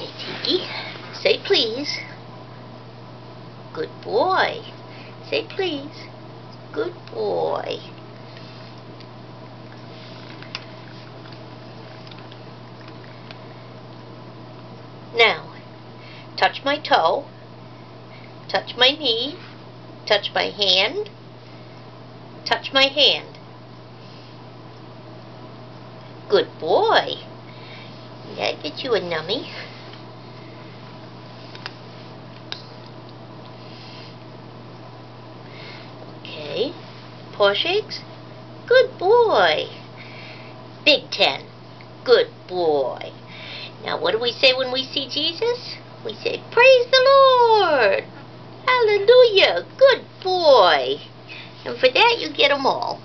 Okay, Tiki, say please. Good boy. Say please. Good boy. Now, touch my toe, touch my knee, touch my hand, touch my hand. Good boy. That gets you a nummy. Okay. Paw shakes. Good boy. Big 10. Good boy. Now what do we say when we see Jesus? We say, praise the Lord. Hallelujah. Good boy. And for that you get them all.